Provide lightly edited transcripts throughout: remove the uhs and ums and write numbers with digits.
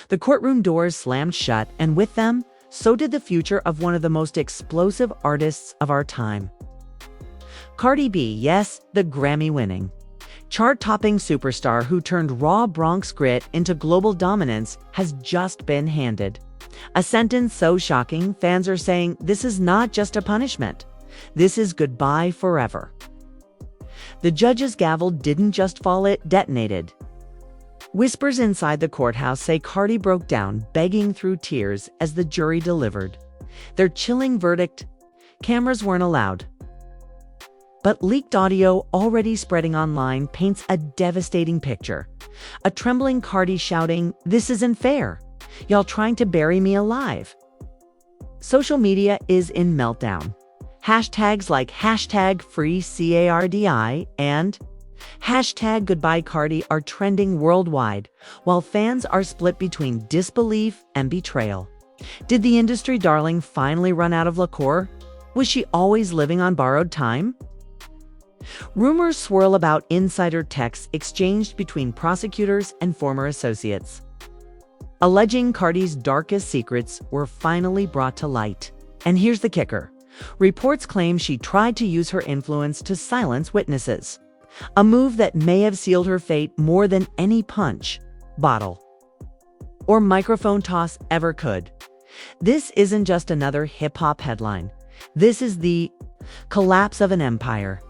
The courtroom doors slammed shut, and with them, so did the future of one of the most explosive artists of our time. Cardi B, yes, the Grammy-winning, chart-topping superstar who turned raw Bronx grit into global dominance, has just been handed a sentence so shocking, fans are saying this is not just a punishment. This is goodbye forever. The judge's gavel didn't just fall, it detonated. Whispers inside the courthouse say Cardi broke down, begging through tears as the jury delivered their chilling verdict. Cameras weren't allowed. But leaked audio already spreading online paints a devastating picture. A trembling Cardi shouting, "This isn't fair. Y'all trying to bury me alive." Social media is in meltdown. Hashtags like #FreeCardi and #GoodbyeCardi are trending worldwide, while fans are split between disbelief and betrayal. Did the industry darling finally run out of liqueur? Was she always living on borrowed time? Rumors swirl about insider texts exchanged between prosecutors and former associates, alleging Cardi's darkest secrets were finally brought to light. And here's the kicker. Reports claim she tried to use her influence to silence witnesses, a move that may have sealed her fate more than any punch, bottle, or microphone toss ever could. This isn't just another hip-hop headline. This is the collapse of an empire.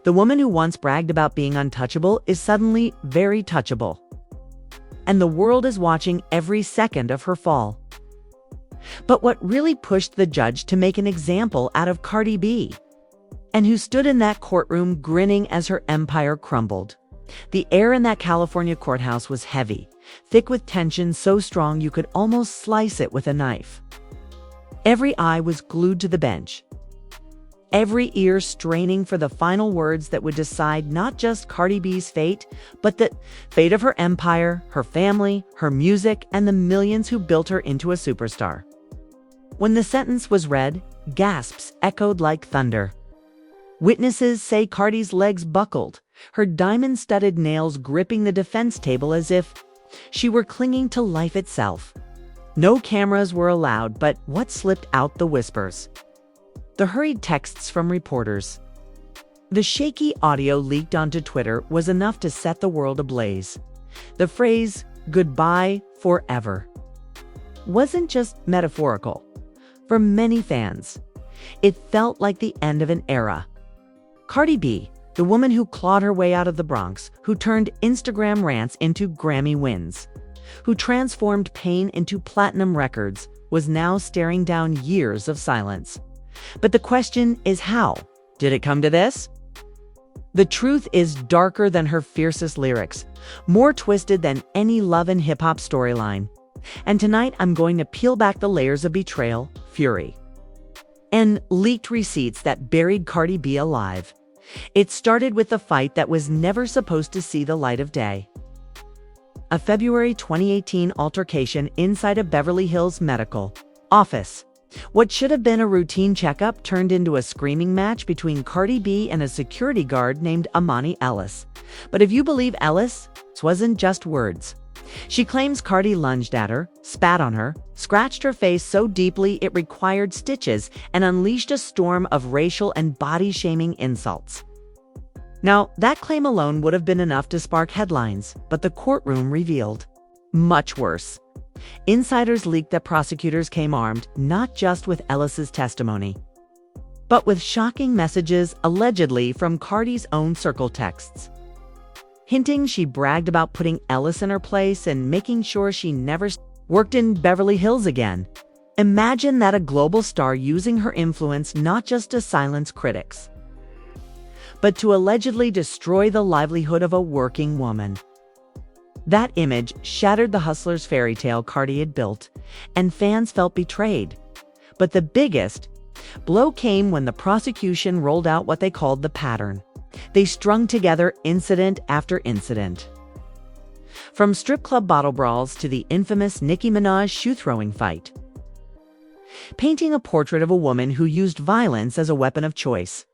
The woman who once bragged about being untouchable is suddenly very touchable, and the world is watching every second of her fall. But what really pushed the judge to make an example out of Cardi B, and who stood in that courtroom grinning as her empire crumbled? The air in that California courthouse was heavy, thick with tension so strong you could almost slice it with a knife. Every eye was glued to the bench, every ear straining for the final words that would decide not just Cardi B's fate, but the fate of her empire, her family, her music, and the millions who built her into a superstar. When the sentence was read, gasps echoed like thunder. Witnesses say Cardi's legs buckled, her diamond-studded nails gripping the defense table as if she were clinging to life itself. No cameras were allowed, but what slipped out? The whispers, the hurried texts from reporters, the shaky audio leaked onto Twitter was enough to set the world ablaze. The phrase, "goodbye forever," wasn't just metaphorical. For many fans, it felt like the end of an era. Cardi B, the woman who clawed her way out of the Bronx, who turned Instagram rants into Grammy wins, who transformed pain into platinum records, was now staring down years of silence. But the question is, how did it come to this? The truth is darker than her fiercest lyrics, more twisted than any love and hip-hop storyline. And tonight I'm going to peel back the layers of betrayal, fury, and leaked receipts that buried Cardi B alive. It started with a fight that was never supposed to see the light of day. A February 2018 altercation inside a Beverly Hills medical office. What should have been a routine checkup turned into a screaming match between Cardi B and a security guard named Amani Ellis. But if you believe Ellis, this wasn't just words. She claims Cardi lunged at her, spat on her, scratched her face so deeply it required stitches, and unleashed a storm of racial and body-shaming insults. Now, that claim alone would have been enough to spark headlines, but the courtroom revealed much worse. Insiders leaked that prosecutors came armed not just with Ellis's testimony, but with shocking messages allegedly from Cardi's own circle texts, hinting she bragged about putting Ellis in her place and making sure she never worked in Beverly Hills again. Imagine that, a global star using her influence not just to silence critics, but to allegedly destroy the livelihood of a working woman. That image shattered the hustler's fairy tale Cardi had built, and fans felt betrayed. But the biggest blow came when the prosecution rolled out what they called the pattern. They strung together incident after incident, from strip club bottle brawls to the infamous Nicki Minaj shoe-throwing fight, painting a portrait of a woman who used violence as a weapon of choice.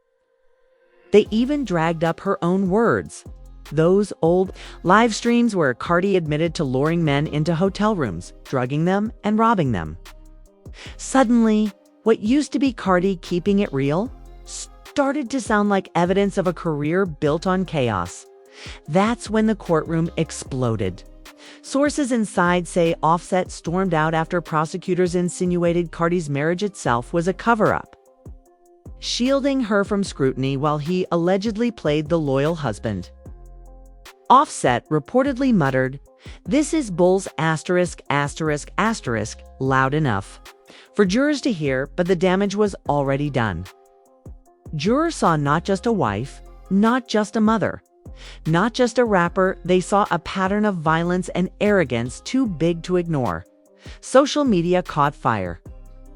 They even dragged up her own words. Those old live streams where Cardi admitted to luring men into hotel rooms, drugging them, and robbing them. Suddenly, what used to be Cardi keeping it real started to sound like evidence of a career built on chaos. That's when the courtroom exploded. Sources inside say Offset stormed out after prosecutors insinuated Cardi's marriage itself was a cover-up, shielding her from scrutiny while he allegedly played the loyal husband. Offset reportedly muttered, "This is bulls asterisk asterisk asterisk loud enough" for jurors to hear, but the damage was already done. Jurors saw not just a wife, not just a mother, not just a rapper, they saw a pattern of violence and arrogance too big to ignore. Social media caught fire.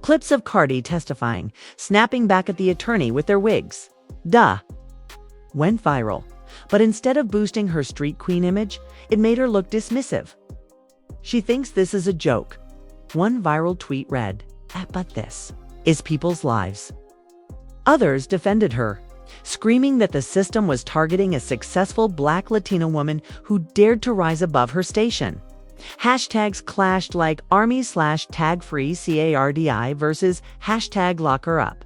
Clips of Cardi testifying, snapping back at the attorney with their wigs. Went viral. But instead of boosting her street queen image, it made her look dismissive. She thinks this is a joke. One viral tweet read, "But this is people's lives." Others defended her, screaming that the system was targeting a successful Black Latina woman who dared to rise above her station. Hashtags clashed like army/tag-free CARDI versus #LockHerUp.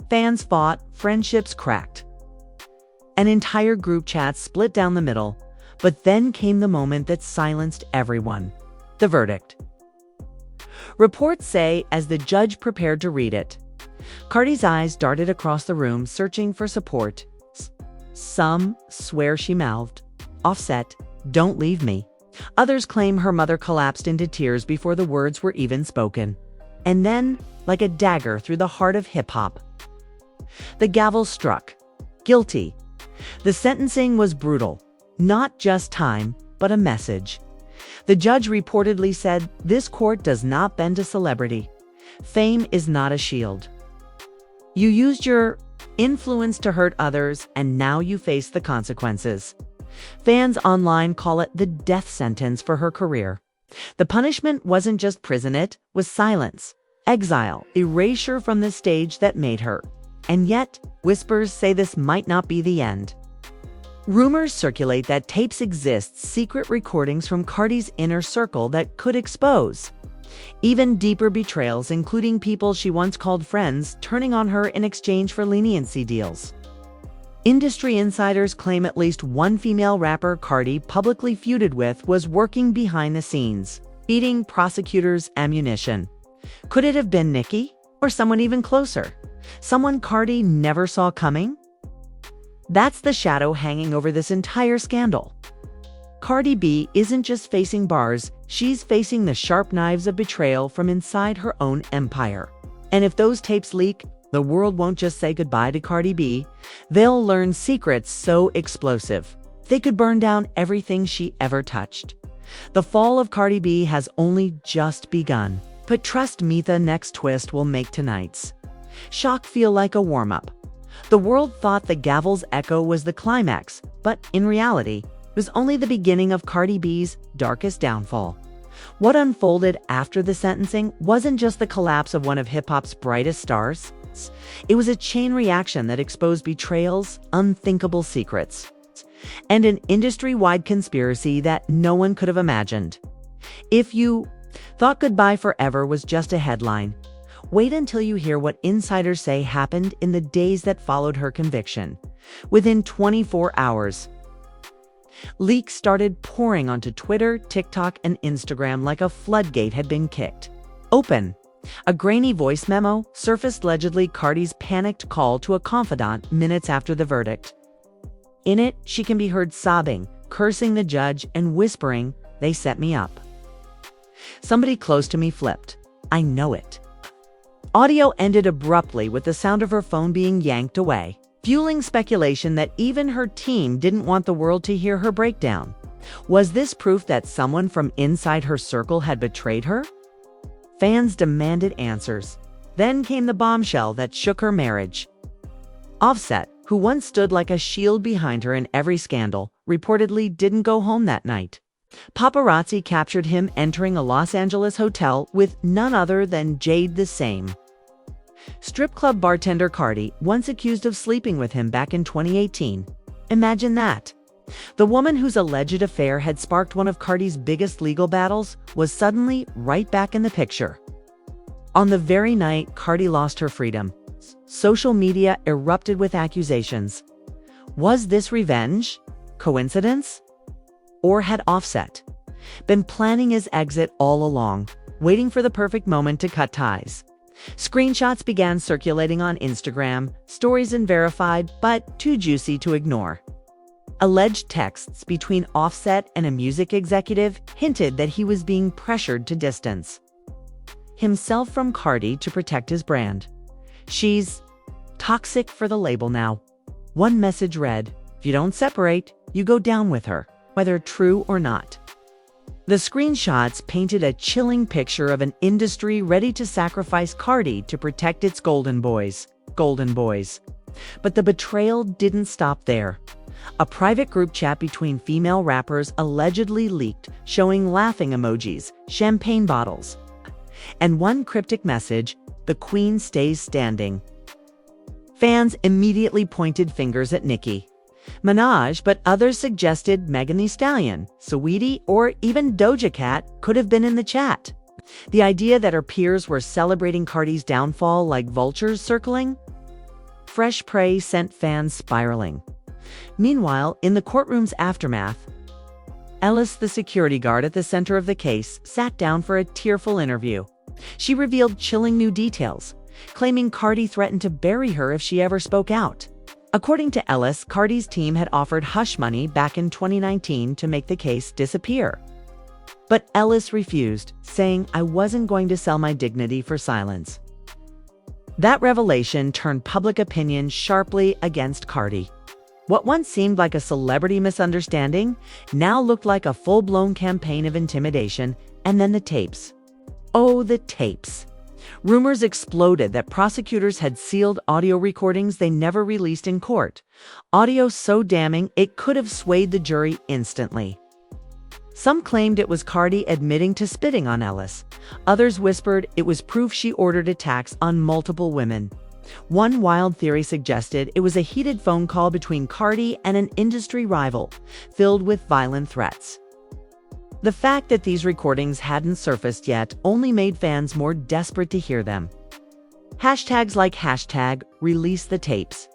Fans fought, friendships cracked. An entire group chat split down the middle, but then came the moment that silenced everyone: the verdict. Reports say as the judge prepared to read it, Cardi's eyes darted across the room searching for support. Some swear she mouthed, "Offset, don't leave me." Others claim her mother collapsed into tears before the words were even spoken. And then, like a dagger through the heart of hip-hop, the gavel struck. Guilty. The sentencing was brutal. Not just time, but a message. The judge reportedly said, "This court does not bend to celebrity. Fame is not a shield. You used your influence to hurt others, and now you face the consequences." Fans online call it the death sentence for her career. The punishment wasn't just prison, it was silence, exile, erasure from the stage that made her. And yet, whispers say this might not be the end. Rumors circulate that tapes exist, secret recordings from Cardi's inner circle that could expose even deeper betrayals, including people she once called friends turning on her in exchange for leniency deals. Industry insiders claim at least one female rapper Cardi publicly feuded with was working behind the scenes, feeding prosecutors ammunition. Could it have been Nicki? Or someone even closer? Someone Cardi never saw coming? That's the shadow hanging over this entire scandal. Cardi B isn't just facing bars, she's facing the sharp knives of betrayal from inside her own empire. And if those tapes leak, the world won't just say goodbye to Cardi B, they'll learn secrets so explosive they could burn down everything she ever touched. The fall of Cardi B has only just begun. But trust me, the next twist will make tonight's shock feel like a warm-up. The world thought the gavel's echo was the climax, but in reality, it was only the beginning of Cardi B's darkest downfall. What unfolded after the sentencing wasn't just the collapse of one of hip-hop's brightest stars. It was a chain reaction that exposed betrayals, unthinkable secrets, and an industry-wide conspiracy that no one could have imagined. If you thought Goodbye Forever was just a headline, wait until you hear what insiders say happened in the days that followed her conviction. Within 24 hours, leaks started pouring onto Twitter, TikTok, and Instagram like a floodgate had been kicked open. A grainy voice memo surfaced, allegedly Cardi's panicked call to a confidant minutes after the verdict. In it, she can be heard sobbing, cursing the judge, and whispering, "They set me up. Somebody close to me flipped. I know it." Audio ended abruptly with the sound of her phone being yanked away, fueling speculation that even her team didn't want the world to hear her breakdown. Was this proof that someone from inside her circle had betrayed her? Fans demanded answers. Then came the bombshell that shook her marriage. Offset, who once stood like a shield behind her in every scandal, reportedly didn't go home that night. Paparazzi captured him entering a Los Angeles hotel with none other than Jade the Same, strip club bartender Cardi, once accused of sleeping with him back in 2018. Imagine that. The woman whose alleged affair had sparked one of Cardi's biggest legal battles was suddenly right back in the picture. On the very night Cardi lost her freedom, social media erupted with accusations. Was this revenge? Coincidence? Or had Offset been planning his exit all along, waiting for the perfect moment to cut ties? Screenshots began circulating on Instagram, stories unverified but too juicy to ignore. Alleged texts between Offset and a music executive hinted that he was being pressured to distance himself from Cardi to protect his brand. She's toxic for the label now. One message read, "If you don't separate, you go down with her," whether true or not. The screenshots painted a chilling picture of an industry ready to sacrifice Cardi to protect its golden boys. But the betrayal didn't stop there. A private group chat between female rappers allegedly leaked, showing laughing emojis, champagne bottles, and one cryptic message, "The Queen stays standing." Fans immediately pointed fingers at Nicki Minaj, but others suggested Megan Thee Stallion, Saweetie, or even Doja Cat could have been in the chat. The idea that her peers were celebrating Cardi's downfall like vultures circling fresh prey sent fans spiraling. Meanwhile, in the courtroom's aftermath, Ellis, the security guard at the center of the case, sat down for a tearful interview. She revealed chilling new details, claiming Cardi threatened to bury her if she ever spoke out. According to Ellis, Cardi's team had offered hush money back in 2019 to make the case disappear. But Ellis refused, saying, "I wasn't going to sell my dignity for silence." That revelation turned public opinion sharply against Cardi. What once seemed like a celebrity misunderstanding now looked like a full-blown campaign of intimidation. And then the tapes. Oh, the tapes. Rumors exploded that prosecutors had sealed audio recordings they never released in court. Audio so damning it could have swayed the jury instantly. Some claimed it was Cardi admitting to spitting on Ellis. Others whispered it was proof she ordered attacks on multiple women. One wild theory suggested it was a heated phone call between Cardi and an industry rival, filled with violent threats. The fact that these recordings hadn't surfaced yet only made fans more desperate to hear them. Hashtags like #ReleaseTheTapes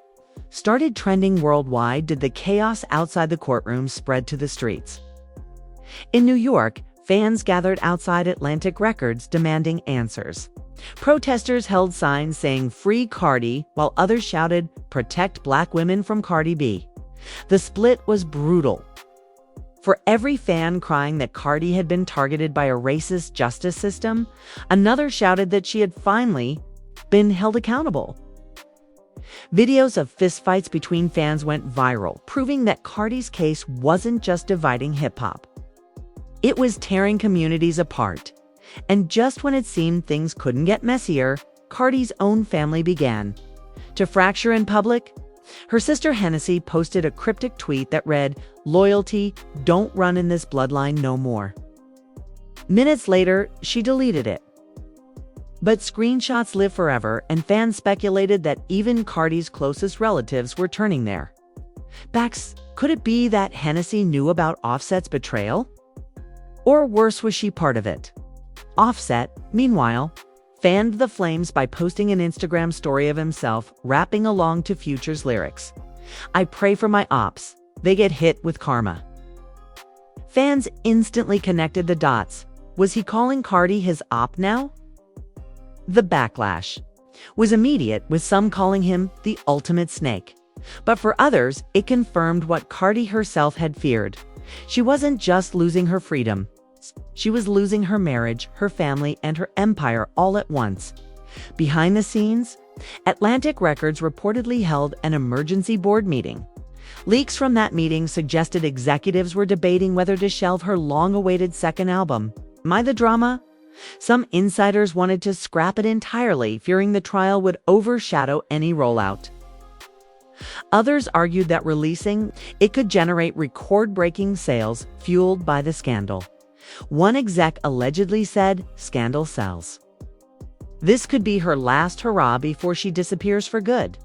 started trending worldwide. Did the chaos outside the courtroom spread to the streets? In New York, fans gathered outside Atlantic Records demanding answers. Protesters held signs saying "Free Cardi," while others shouted "Protect Black women from Cardi B." The split was brutal. For every fan crying that Cardi had been targeted by a racist justice system, another shouted that she had finally been held accountable. Videos of fistfights between fans went viral, proving that Cardi's case wasn't just dividing hip-hop. It was tearing communities apart. And just when it seemed things couldn't get messier, Cardi's own family began to fracture in public. Her sister Hennessy posted a cryptic tweet that read, "Loyalty, don't run in this bloodline no more." Minutes later, she deleted it. But screenshots live forever, and fans speculated that even Cardi's closest relatives were turning their backs. Could it be that Hennessy knew about Offset's betrayal? Or worse, was she part of it? Offset, meanwhile, fanned the flames by posting an Instagram story of himself rapping along to Future's lyrics. "I pray for my ops. They get hit with karma." Fans instantly connected the dots. Was he calling Cardi his op now? The backlash was immediate, with some calling him the ultimate snake. But for others, it confirmed what Cardi herself had feared. She wasn't just losing her freedom. She was losing her marriage, her family, and her empire all at once. Behind the scenes, Atlantic Records reportedly held an emergency board meeting. Leaks from that meeting suggested executives were debating whether to shelve her long-awaited second album. Am I the drama? Some insiders wanted to scrap it entirely, fearing the trial would overshadow any rollout. Others argued that releasing it could generate record-breaking sales fueled by the scandal. One exec allegedly said, "Scandal sells." This could be her last hurrah before she disappears for good.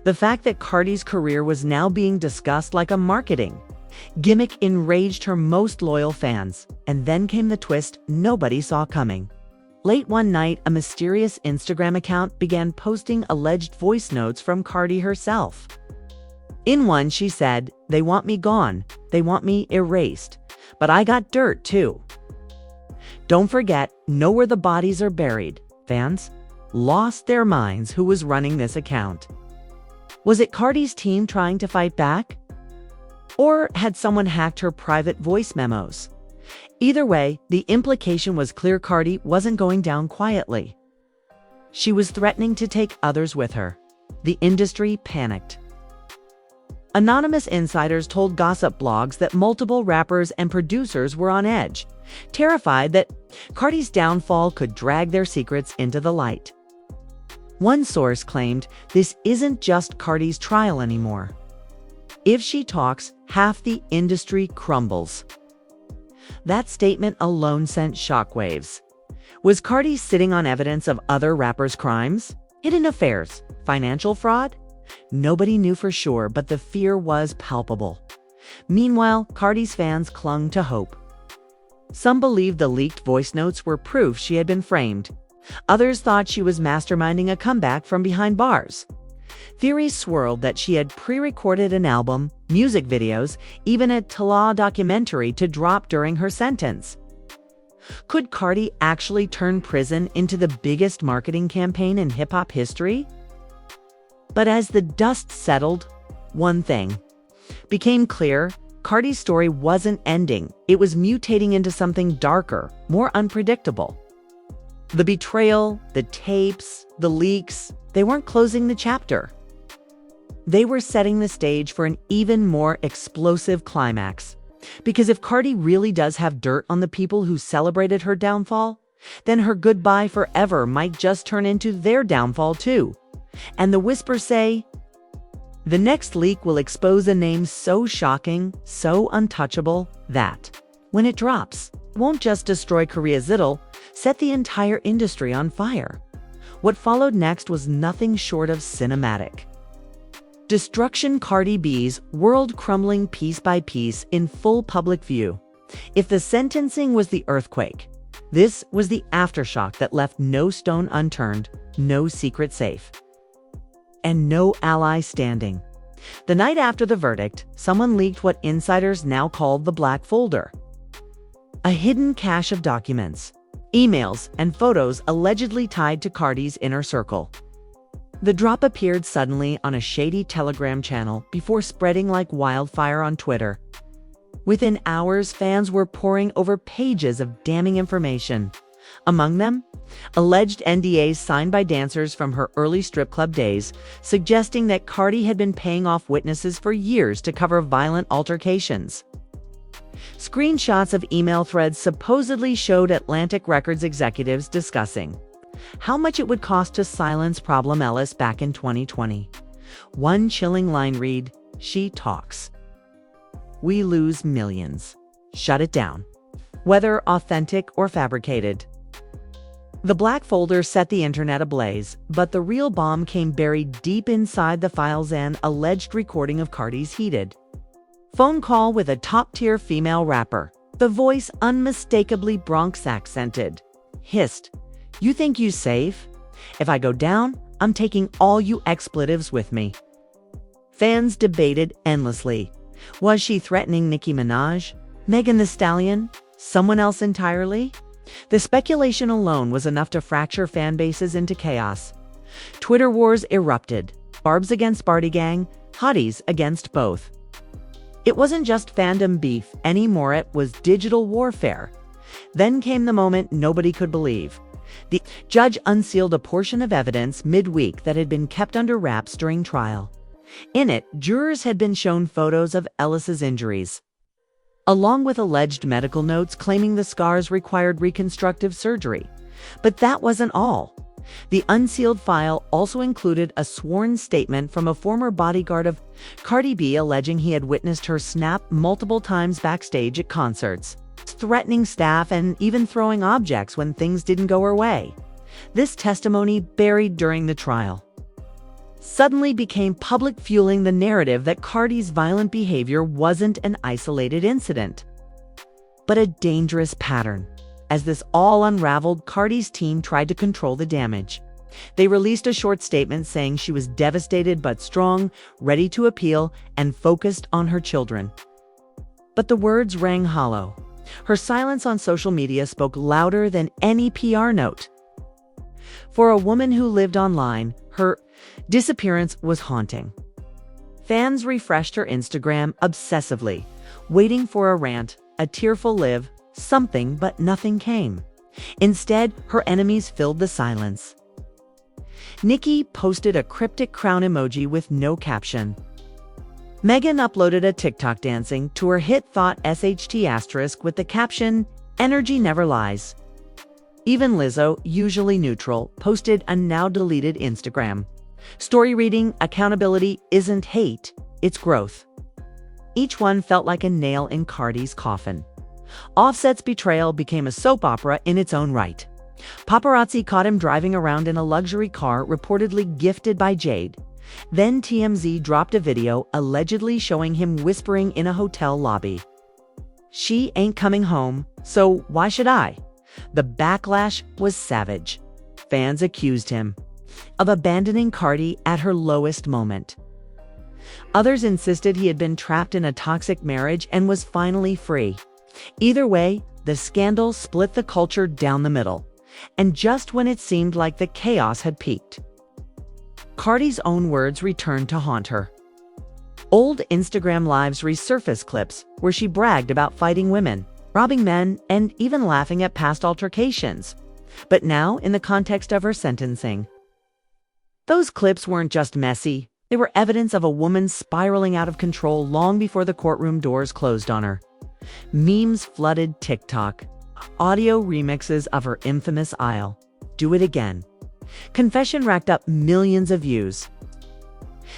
The fact that Cardi's career was now being discussed like a marketing Gimmick enraged her most loyal fans, and then came the twist nobody saw coming. Late one night, a mysterious Instagram account began posting alleged voice notes from Cardi herself. In one, she said, "They want me gone, they want me erased, but I got dirt too. Don't forget, know where the bodies are buried." Fans lost their minds. Who was running this account? Was it Cardi's team trying to fight back? Or had someone hacked her private voice memos? Either way, the implication was clear. Cardi wasn't going down quietly. She was threatening to take others with her. The industry panicked. Anonymous insiders told gossip blogs that multiple rappers and producers were on edge, terrified that Cardi's downfall could drag their secrets into the light. One source claimed this isn't just Cardi's trial anymore. If she talks, half the industry crumbles. That statement alone sent shockwaves. Was Cardi sitting on evidence of other rappers' crimes, hidden affairs, financial fraud? Nobody knew for sure, but the fear was palpable. Meanwhile, Cardi's fans clung to hope. Some believed the leaked voice notes were proof she had been framed. Others thought she was masterminding a comeback from behind bars. Theories swirled that she had pre-recorded an album, music videos, even a Tala documentary to drop during her sentence. Could Cardi actually turn prison into the biggest marketing campaign in hip-hop history? But as the dust settled, one thing became clear: Cardi's story wasn't ending. It was mutating into something darker, more unpredictable. The betrayal, the tapes, the leaks, they weren't closing the chapter. They were setting the stage for an even more explosive climax. Because if Cardi really does have dirt on the people who celebrated her downfall, then her goodbye forever might just turn into their downfall too. And the whispers say, the next leak will expose a name so shocking, so untouchable, that, when it drops, it won't just destroy Korea's, it'll set the entire industry on fire. What followed next was nothing short of cinematic. Destruction: Cardi B's world crumbling piece by piece in full public view. If the sentencing was the earthquake, this was the aftershock that left no stone unturned, no secret safe, and no ally standing. The night after the verdict, someone leaked what insiders now called the Black Folder. A hidden cache of documents, emails, and photos allegedly tied to Cardi's inner circle. The drop appeared suddenly on a shady Telegram channel before spreading like wildfire on Twitter. Within hours, fans were poring over pages of damning information. Among them, alleged NDAs signed by dancers from her early strip club days, suggesting that Cardi had been paying off witnesses for years to cover violent altercations. Screenshots of email threads supposedly showed Atlantic Records executives discussing how much it would cost to silence Problem Ellis back in 2020. One chilling line read, "She talks. We lose millions. Shut it down." Whether authentic or fabricated. The Black Folder set the internet ablaze, but the real bomb came buried deep inside the files: an alleged recording of Cardi's heated phone call with a top-tier female rapper. The voice, unmistakably Bronx accented, hissed, "You think you safe? If I go down, I'm taking all you expletives with me." Fans debated endlessly. Was she threatening Nicki Minaj, Megan Thee Stallion, someone else entirely? The speculation alone was enough to fracture fan bases into chaos. Twitter wars erupted. Barbs against Barty Gang, hotties against both. It wasn't just fandom beef anymore, it was digital warfare. Then came the moment nobody could believe. The judge unsealed a portion of evidence midweek that had been kept under wraps during trial. In it, jurors had been shown photos of Ellis's injuries, along with alleged medical notes claiming the scars required reconstructive surgery. But that wasn't all. The unsealed file also included a sworn statement from a former bodyguard of Cardi B alleging he had witnessed her snap multiple times backstage at concerts, threatening staff and even throwing objects when things didn't go her way. This testimony buried during the trial. suddenly became public, fueling the narrative that Cardi's violent behavior wasn't an isolated incident, but a dangerous pattern. As this all unraveled, Cardi's team tried to control the damage. They released a short statement saying she was devastated but strong, ready to appeal, and focused on her children. But the words rang hollow. Her silence on social media spoke louder than any PR note. For a woman who lived online, her disappearance was haunting. Fans refreshed her Instagram obsessively, waiting for a rant, a tearful live, something, but nothing came. Instead, her enemies filled the silence. Nicki posted a cryptic crown emoji with no caption. Megan uploaded a TikTok dancing to her hit Thought SHT* with the caption, "Energy never lies." Even Lizzo, usually neutral, posted a now-deleted Instagram story reading, "Accountability isn't hate, it's growth." Each one felt like a nail in Cardi's coffin. Offset's betrayal became a soap opera in its own right. Paparazzi caught him driving around in a luxury car reportedly gifted by Jade. Then TMZ dropped a video allegedly showing him whispering in a hotel lobby. "She ain't coming home, so why should I?" The backlash was savage. Fans accused him of abandoning Cardi at her lowest moment. Others insisted he had been trapped in a toxic marriage and was finally free. Either way, the scandal split the culture down the middle. And just when it seemed like the chaos had peaked, Cardi's own words returned to haunt her. Old Instagram lives resurfaced clips where she bragged about fighting women, robbing men, and even laughing at past altercations. But now, in the context of her sentencing, those clips weren't just messy, they were evidence of a woman spiraling out of control long before the courtroom doors closed on her. Memes flooded TikTok. Audio remixes of her infamous "I'll do it again" confession racked up millions of views.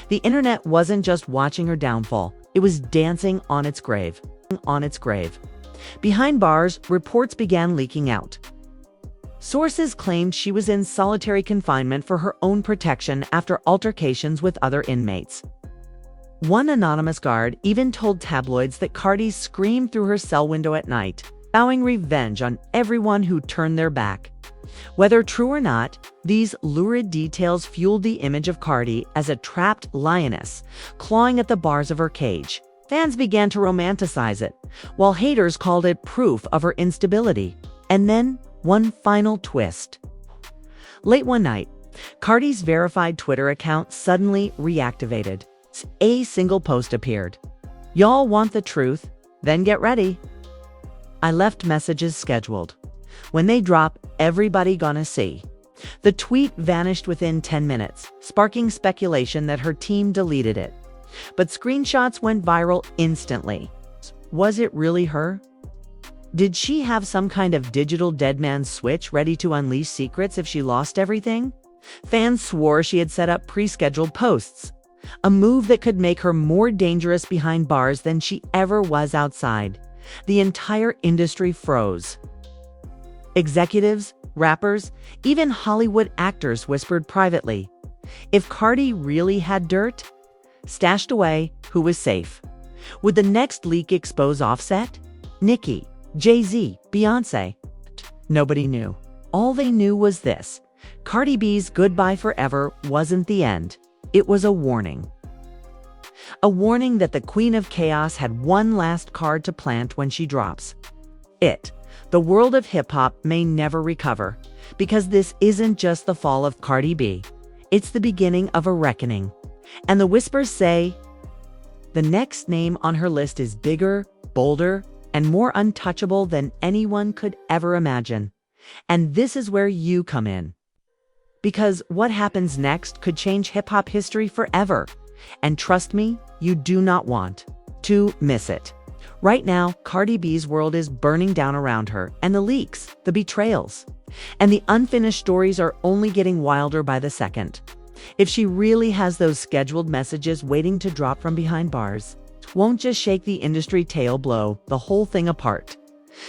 The internet wasn't just watching her downfall, it was dancing on its grave. Behind bars, reports began leaking out. Sources claimed she was in solitary confinement for her own protection after altercations with other inmates. One anonymous guard even told tabloids that Cardi screamed through her cell window at night, vowing revenge on everyone who turned their back. Whether true or not, these lurid details fueled the image of Cardi as a trapped lioness, clawing at the bars of her cage. Fans began to romanticize it, while haters called it proof of her instability. And then, one final twist. Late one night, Cardi's verified Twitter account suddenly reactivated. A single post appeared. "Y'all want the truth? Then get ready. I left messages scheduled. When they drop, everybody gonna see." The tweet vanished within 10 minutes, sparking speculation that her team deleted it. But screenshots went viral instantly. Was it really her? Did she have some kind of digital dead man switch ready to unleash secrets if she lost everything? Fans swore she had set up pre-scheduled posts, a move that could make her more dangerous behind bars than she ever was outside. The entire industry froze. Executives, rappers, even Hollywood actors whispered privately. If Cardi really had dirt stashed away, who was safe? Would the next leak expose Offset, Nicki, Jay-Z, Beyonce? Nobody knew. All they knew was this: Cardi B's goodbye forever wasn't the end. It was a warning. A warning that the Queen of Chaos had one last card to plant when she drops it. The world of hip-hop may never recover, because this isn't just the fall of Cardi B. It's the beginning of a reckoning. And the whispers say the next name on her list is bigger, bolder, and more untouchable than anyone could ever imagine. And this is where you come in. Because what happens next could change hip-hop history forever. And trust me, you do not want to miss it. Right now, Cardi B's world is burning down around her, and the leaks, the betrayals, and the unfinished stories are only getting wilder by the second. If she really has those scheduled messages waiting to drop from behind bars, it won't just shake the industry tail, blow the whole thing apart.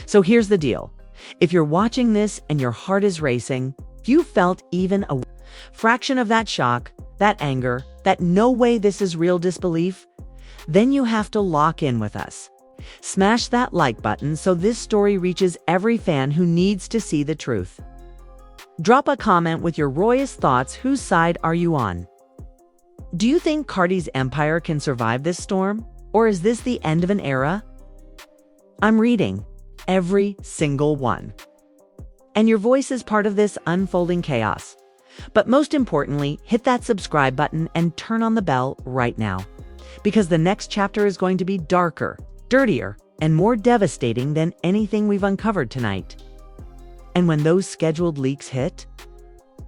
So here's the deal. If you're watching this and your heart is racing, if you felt even a fraction of that shock, that anger, that no way this is real disbelief, then you have to lock in with us. Smash that like button so this story reaches every fan who needs to see the truth. Drop a comment with your rawest thoughts. Whose side are you on? Do you think Cardi's empire can survive this storm? Or is this the end of an era? I'm reading every single one. And your voice is part of this unfolding chaos. But most importantly, hit that subscribe button and turn on the bell right now. Because the next chapter is going to be darker, dirtier, and more devastating than anything we've uncovered tonight. And when those scheduled leaks hit,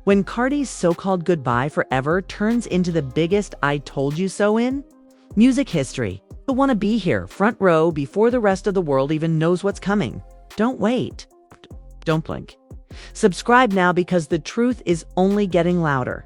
when Cardi's so-called goodbye forever turns into the biggest "I told you so" in music history, you'll want to be here, front row, before the rest of the world even knows what's coming. Don't wait. Don't blink. Subscribe now because the truth is only getting louder.